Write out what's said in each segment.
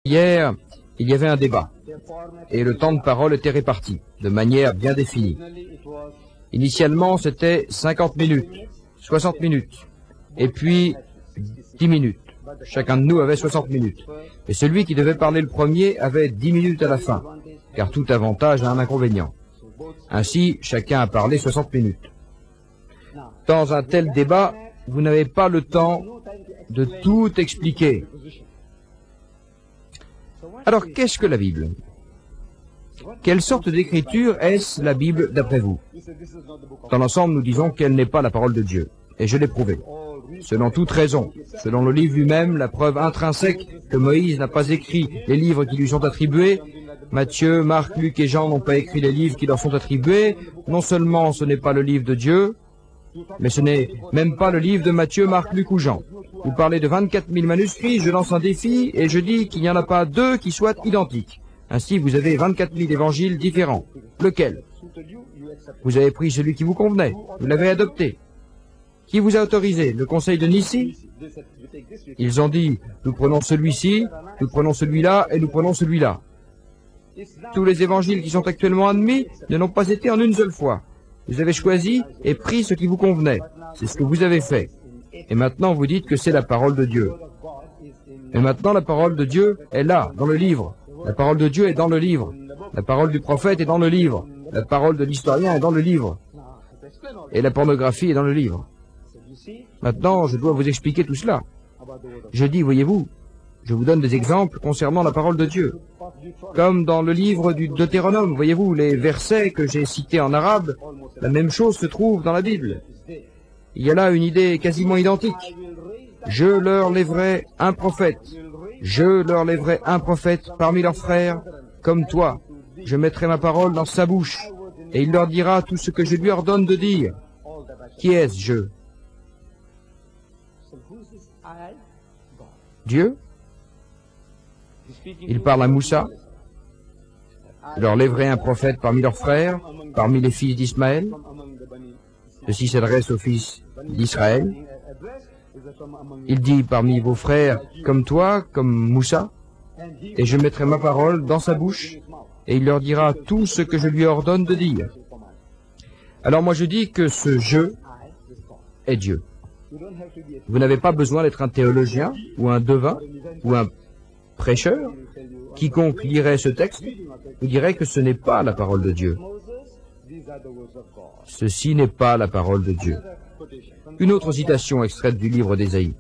Hier, il y avait un débat, et le temps de parole était réparti, de manière bien définie. Initialement, c'était 50 minutes, 60 minutes, et puis 10 minutes. Chacun de nous avait 60 minutes. Et celui qui devait parler le premier avait 10 minutes à la fin, car tout avantage a un inconvénient. Ainsi, chacun a parlé 60 minutes. Dans un tel débat, vous n'avez pas le temps de tout expliquer. Alors, qu'est-ce que la Bible? Quelle sorte d'écriture est-ce la Bible d'après vous? Dans l'ensemble, nous disons qu'elle n'est pas la parole de Dieu, et je l'ai prouvé. Selon toute raison, selon le livre lui-même, la preuve intrinsèque que Moïse n'a pas écrit les livres qui lui sont attribués, Matthieu, Marc, Luc et Jean n'ont pas écrit les livres qui leur sont attribués, non seulement ce n'est pas le livre de Dieu, mais ce n'est même pas le livre de Matthieu, Marc, Luc ou Jean. Vous parlez de 24 000 manuscrits, je lance un défi et je dis qu'il n'y en a pas deux qui soient identiques. Ainsi, vous avez 24 000 évangiles différents. Lequel? Vous avez pris celui qui vous convenait, vous l'avez adopté. Qui vous a autorisé? Le conseil de Nissi? Ils ont dit, nous prenons celui-ci, nous prenons celui-là et nous prenons celui-là. Tous les évangiles qui sont actuellement admis ne l'ont pas été en une seule fois. Vous avez choisi et pris ce qui vous convenait. C'est ce que vous avez fait. Et maintenant, vous dites que c'est la parole de Dieu. Et maintenant, la parole de Dieu est là, dans le livre. La parole de Dieu est dans le livre. La parole du prophète est dans le livre. La parole de l'historien est dans le livre. Et la pornographie est dans le livre. Maintenant, je dois vous expliquer tout cela. Je dis, voyez-vous, je vous donne des exemples concernant la parole de Dieu. Comme dans le livre du Deutéronome, voyez-vous, les versets que j'ai cités en arabe, la même chose se trouve dans la Bible. Il y a là une idée quasiment identique. Je leur lèverai un prophète. Je leur lèverai un prophète parmi leurs frères, comme toi. Je mettrai ma parole dans sa bouche, et il leur dira tout ce que je lui ordonne de dire. Qui est-ce, je? Dieu? Il parle à Moussa. Je leur lèverai un prophète parmi leurs frères, parmi les fils d'Ismaël. Ceci s'adresse aux fils d'Israël. Il dit parmi vos frères, comme toi, comme Moussa, et je mettrai ma parole dans sa bouche, et il leur dira tout ce que je lui ordonne de dire. Alors moi je dis que ce « je » est Dieu. Vous n'avez pas besoin d'être un théologien, ou un devin, ou un prêcheur. Quiconque lirait ce texte vous dirait que ce n'est pas la parole de Dieu. Ceci n'est pas la parole de Dieu. Une autre citation extraite du livre d'Ésaïe.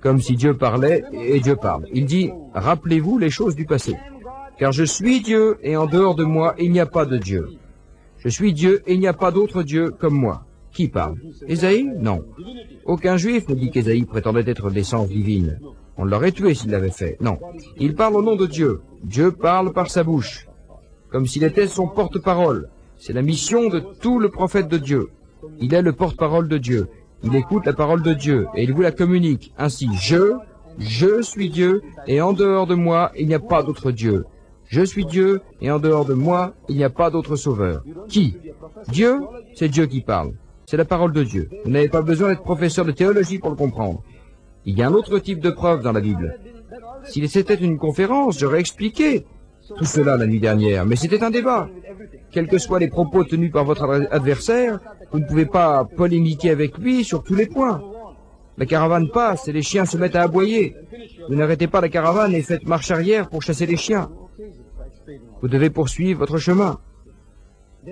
Comme si Dieu parlait et Dieu parle. Il dit, « Rappelez-vous les choses du passé. Car je suis Dieu et en dehors de moi, il n'y a pas de Dieu. Je suis Dieu et il n'y a pas d'autre Dieu comme moi. » Qui parle? Ésaïe? Non. Aucun juif ne dit qu'Ésaïe prétendait être d'essence divine. On l'aurait tué s'il l'avait fait. Non. Il parle au nom de Dieu. Dieu parle par sa bouche. Comme s'il était son porte-parole. C'est la mission de tout le prophète de Dieu. Il est le porte-parole de Dieu. Il écoute la parole de Dieu et il vous la communique. Ainsi, je suis Dieu et en dehors de moi, il n'y a pas d'autre Dieu. Je suis Dieu et en dehors de moi, il n'y a pas d'autre sauveur. Qui? Dieu? C'est Dieu qui parle. C'est la parole de Dieu. Vous n'avez pas besoin d'être professeur de théologie pour le comprendre. Il y a un autre type de preuve dans la Bible. Si c'était une conférence, j'aurais expliqué tout cela la nuit dernière, mais c'était un débat. Quels que soient les propos tenus par votre adversaire, vous ne pouvez pas polémiquer avec lui sur tous les points. La caravane passe et les chiens se mettent à aboyer. Vous n'arrêtez pas la caravane et faites marche arrière pour chasser les chiens. Vous devez poursuivre votre chemin.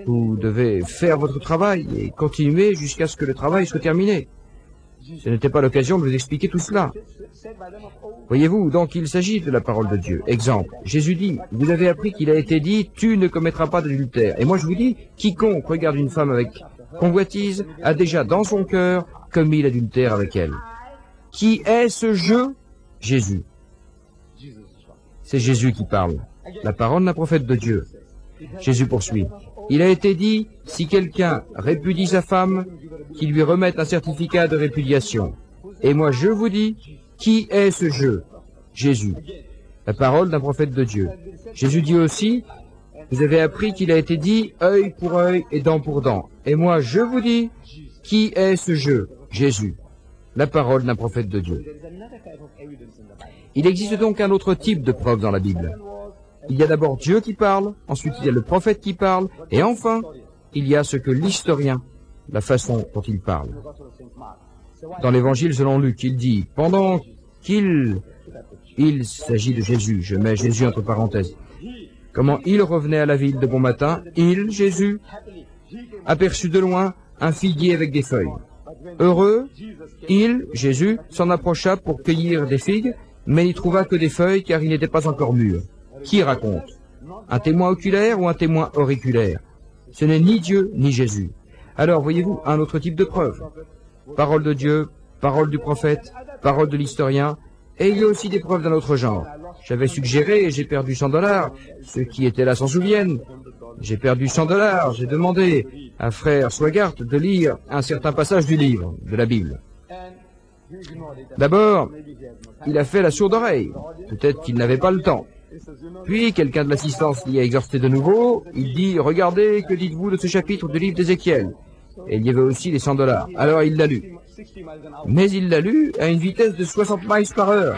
Vous devez faire votre travail et continuer jusqu'à ce que le travail soit terminé. Ce n'était pas l'occasion de vous expliquer tout cela. Voyez-vous, donc il s'agit de la parole de Dieu. Exemple, Jésus dit, vous avez appris qu'il a été dit, tu ne commettras pas d'adultère. Et moi je vous dis, quiconque regarde une femme avec convoitise a déjà dans son cœur commis l'adultère avec elle. Qui est ce je? Jésus. C'est Jésus qui parle. La parole d'un prophète de Dieu. Jésus poursuit. Il a été dit, si quelqu'un répudie sa femme, qu'il lui remette un certificat de répudiation. Et moi je vous dis, qui est ce je? Jésus. La parole d'un prophète de Dieu. Jésus dit aussi, vous avez appris qu'il a été dit, œil pour œil et dent pour dent. Et moi je vous dis, qui est ce je? Jésus. la parole d'un prophète de Dieu. Il existe donc un autre type de preuve dans la Bible. Il y a d'abord Dieu qui parle, ensuite il y a le prophète qui parle, et enfin, il y a ce que l'historien, la façon dont il parle. Dans l'évangile selon Luc, il dit, pendant qu'il s'agit de Jésus, je mets Jésus entre parenthèses, comment il revenait à la ville de bon matin, il, Jésus, aperçut de loin un figuier avec des feuilles. Heureux, il, Jésus, s'en approcha pour cueillir des figues, mais il n'y trouva que des feuilles car il n'était pas encore mûr. Qui raconte? Un témoin oculaire ou un témoin auriculaire? Ce n'est ni Dieu ni Jésus. Alors, voyez-vous, un autre type de preuve. Parole de Dieu, parole du prophète, parole de l'historien, et il y a aussi des preuves d'un autre genre. J'avais suggéré et j'ai perdu $100. Ceux qui étaient là s'en souviennent. J'ai perdu $100. J'ai demandé à frère Swagart de lire un certain passage du livre, de la Bible. D'abord, il a fait la sourde oreille. Peut-être qu'il n'avait pas le temps. Puis, quelqu'un de l'assistance l'y a exhorté de nouveau. Il dit, regardez, que dites-vous de ce chapitre du livre d'Ézéchiel? Et il y avait aussi les $100. Alors il l'a lu. Mais il l'a lu à une vitesse de 60 miles par heure.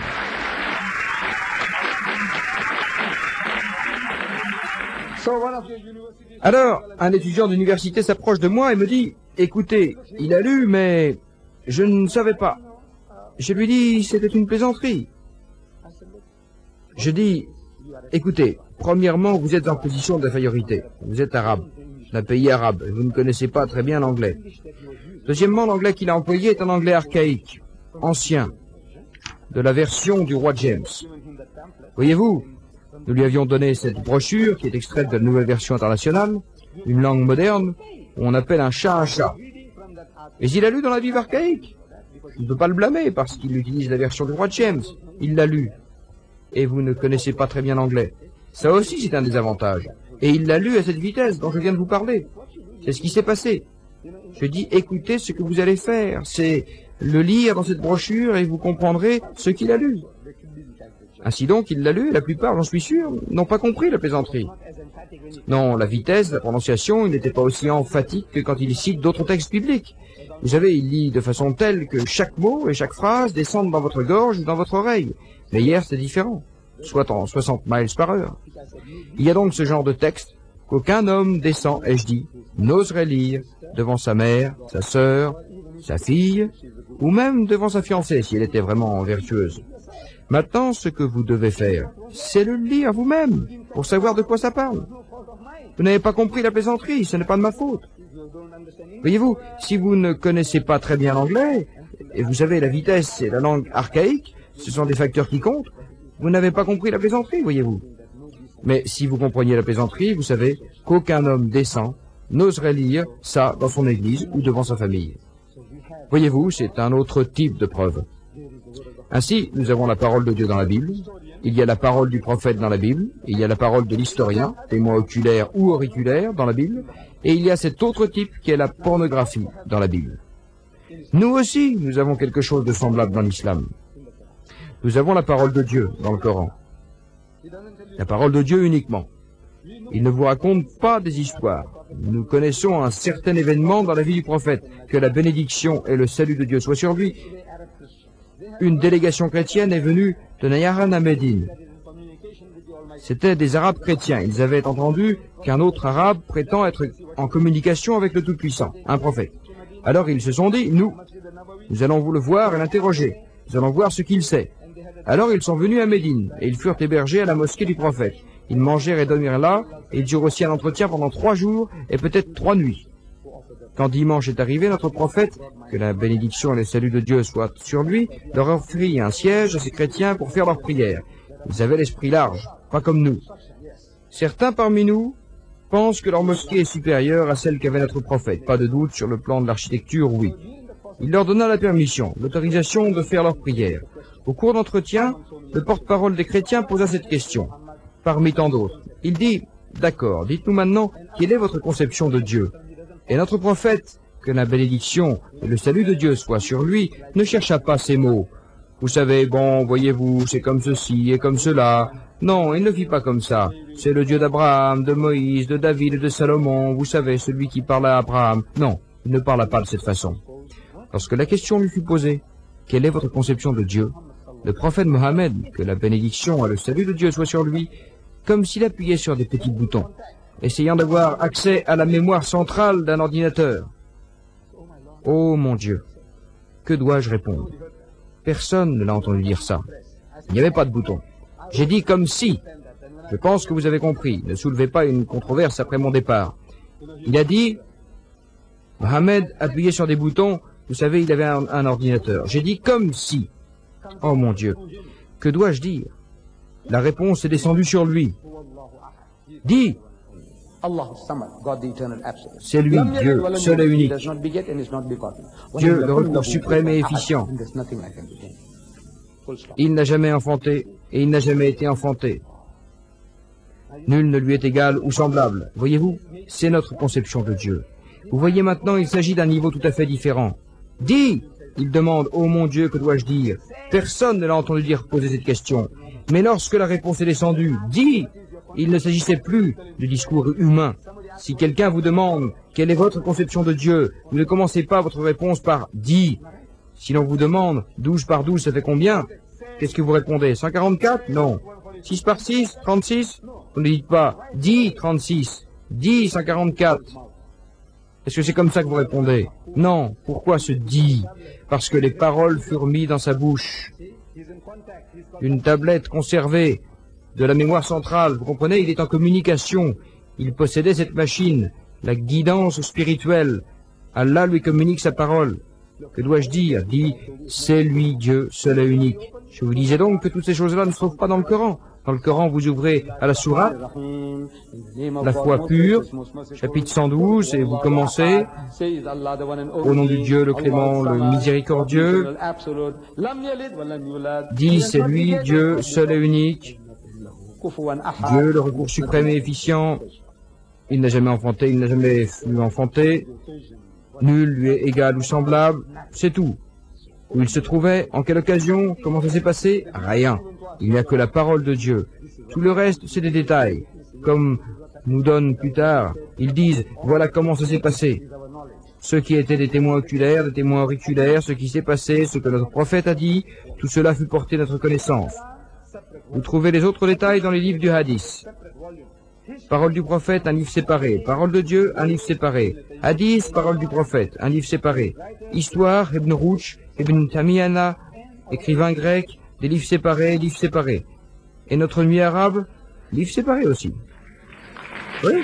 Alors, un étudiant d'université s'approche de moi et me dit, écoutez, il a lu, mais je ne savais pas. Je lui dis, c'était une plaisanterie. Je dis, écoutez, premièrement, vous êtes en position d'infériorité. Vous êtes arabe, d'un pays arabe, et vous ne connaissez pas très bien l'anglais. Deuxièmement, l'anglais qu'il a employé est un anglais archaïque, ancien, de la version du roi James. Voyez-vous, nous lui avions donné cette brochure qui est extraite de la nouvelle version internationale, une langue moderne, où on appelle un chat. Mais il a lu dans la Bible archaïque. On ne peut pas le blâmer parce qu'il utilise la version du roi James. Il l'a lu. Et vous ne connaissez pas très bien l'anglais. Ça aussi, c'est un désavantage. Et il l'a lu à cette vitesse dont je viens de vous parler. C'est ce qui s'est passé. Je dis, écoutez ce que vous allez faire. C'est le lire dans cette brochure et vous comprendrez ce qu'il a lu. Ainsi donc, il l'a lu et la plupart, j'en suis sûr, n'ont pas compris la plaisanterie. Non, la vitesse, la prononciation, il n'était pas aussi emphatique que quand il cite d'autres textes bibliques. Vous savez, il lit de façon telle que chaque mot et chaque phrase descendent dans votre gorge ou dans votre oreille. Mais hier, c'est différent, soit en 60 miles par heure. Il y a donc ce genre de texte qu'aucun homme décent, ai-je dit, n'oserait lire devant sa mère, sa sœur, sa fille, ou même devant sa fiancée, si elle était vraiment vertueuse. Maintenant, ce que vous devez faire, c'est le lire vous-même, pour savoir de quoi ça parle. Vous n'avez pas compris la plaisanterie, ce n'est pas de ma faute. Voyez-vous, si vous ne connaissez pas très bien l'anglais, et vous savez la vitesse et la langue archaïque, ce sont des facteurs qui comptent, vous n'avez pas compris la plaisanterie, voyez-vous. Mais si vous compreniez la plaisanterie, vous savez qu'aucun homme décent n'oserait lire ça dans son église ou devant sa famille. Voyez-vous, c'est un autre type de preuve. Ainsi, nous avons la parole de Dieu dans la Bible, il y a la parole du prophète dans la Bible, il y a la parole de l'historien, témoin oculaire ou auriculaire dans la Bible, et il y a cet autre type qui est la pornographie dans la Bible. Nous aussi, nous avons quelque chose de semblable dans l'islam. Nous avons la parole de Dieu dans le Coran. La parole de Dieu uniquement. Il ne vous raconte pas des histoires. Nous connaissons un certain événement dans la vie du prophète, que la bénédiction et le salut de Dieu soient sur lui. Une délégation chrétienne est venue de Nayaran à Médine. C'étaient des Arabes chrétiens. Ils avaient entendu qu'un autre Arabe prétend être en communication avec le Tout-Puissant, un prophète. Alors ils se sont dit, nous allons vous le voir et l'interroger. Nous allons voir ce qu'il sait. Alors ils sont venus à Médine, et ils furent hébergés à la mosquée du prophète. Ils mangèrent et dormirent là, et ils eurent aussi un entretien pendant 3 jours, et peut-être 3 nuits. Quand dimanche est arrivé, notre prophète, que la bénédiction et le salut de Dieu soient sur lui, leur offrit un siège à ces chrétiens pour faire leur prière. Ils avaient l'esprit large, pas comme nous. Certains parmi nous pensent que leur mosquée est supérieure à celle qu'avait notre prophète. Pas de doute sur le plan de l'architecture, oui. Il leur donna la permission, l'autorisation de faire leur prière. Au cours d'entretien, le porte-parole des chrétiens posa cette question, parmi tant d'autres. Il dit, d'accord, dites-nous maintenant, quelle est votre conception de Dieu? Et notre prophète, que la bénédiction et le salut de Dieu soient sur lui, ne chercha pas ces mots. Vous savez, bon, voyez-vous, c'est comme ceci et comme cela. Non, il ne fit pas comme ça. C'est le Dieu d'Abraham, de Moïse, de David et de Salomon, vous savez, celui qui parla à Abraham. Non, il ne parla pas de cette façon. Lorsque la question lui fut posée, quelle est votre conception de Dieu? Le prophète Mohammed, que la bénédiction et le salut de Dieu soient sur lui, comme s'il appuyait sur des petits boutons, essayant d'avoir accès à la mémoire centrale d'un ordinateur. Oh mon Dieu, que dois-je répondre? Personne ne l'a entendu dire ça. Il n'y avait pas de bouton. J'ai dit comme si. Je pense que vous avez compris. Ne soulevez pas une controverse après mon départ. Il a dit, Mohammed appuyait sur des boutons, vous savez, il avait un ordinateur. J'ai dit comme si. Oh mon Dieu, que dois-je dire? La réponse est descendue sur lui. Dis, c'est lui, Dieu, seul et unique. Dieu, le recours suprême et efficient. Il n'a jamais enfanté et il n'a jamais été enfanté. Nul ne lui est égal ou semblable. Voyez-vous, c'est notre conception de Dieu. Vous voyez maintenant, il s'agit d'un niveau tout à fait différent. Dis, il demande, oh mon Dieu, que dois-je dire? Personne ne l'a entendu dire poser cette question. Mais lorsque la réponse est descendue, dis, il ne s'agissait plus du discours humain. Si quelqu'un vous demande quelle est votre conception de Dieu, vous ne commencez pas votre réponse par dis. Si l'on vous demande 12 par 12, ça fait combien? Qu'est-ce que vous répondez? 144? Non. 6 par 6? 36? Vous ne dites pas 10, 36, 10, 144. Est-ce que c'est comme ça que vous répondez? Non. Pourquoi ce dit? Parce que les paroles furent mises dans sa bouche. Une tablette conservée de la mémoire centrale. Vous comprenez? Il est en communication. Il possédait cette machine, la guidance spirituelle. Allah lui communique sa parole. Que dois-je dire? Dit, c'est lui Dieu, seul et unique. Je vous disais donc que toutes ces choses-là ne se trouvent pas dans le Coran. Dans le Coran, vous ouvrez à la sourate, la foi pure, chapitre 112, et vous commencez au nom du Dieu, le clément, le miséricordieux. Dit, c'est lui, Dieu, seul et unique. Dieu, le recours suprême et efficient. Il n'a jamais enfanté, il n'a jamais eu enfanté. Nul lui est égal ou semblable. C'est tout. Où il se trouvait, en quelle occasion, comment ça s'est passé? Rien. Il n'y a que la parole de Dieu. Tout le reste, c'est des détails. Comme nous donnent plus tard, ils disent, voilà comment ça s'est passé. Ceux qui étaient des témoins oculaires, des témoins auriculaires, ce qui s'est passé, ce que notre prophète a dit, tout cela fut porté à notre connaissance. Vous trouvez les autres détails dans les livres du hadith. Parole du prophète, un livre séparé. Parole de Dieu, un livre séparé. Hadith, parole du prophète, un livre séparé. Histoire, Ibn Rushd, Ibn Tamiyana, écrivain grec, des livres séparés, livres séparés. Et notre nuit arabe, livre séparé aussi. Oui.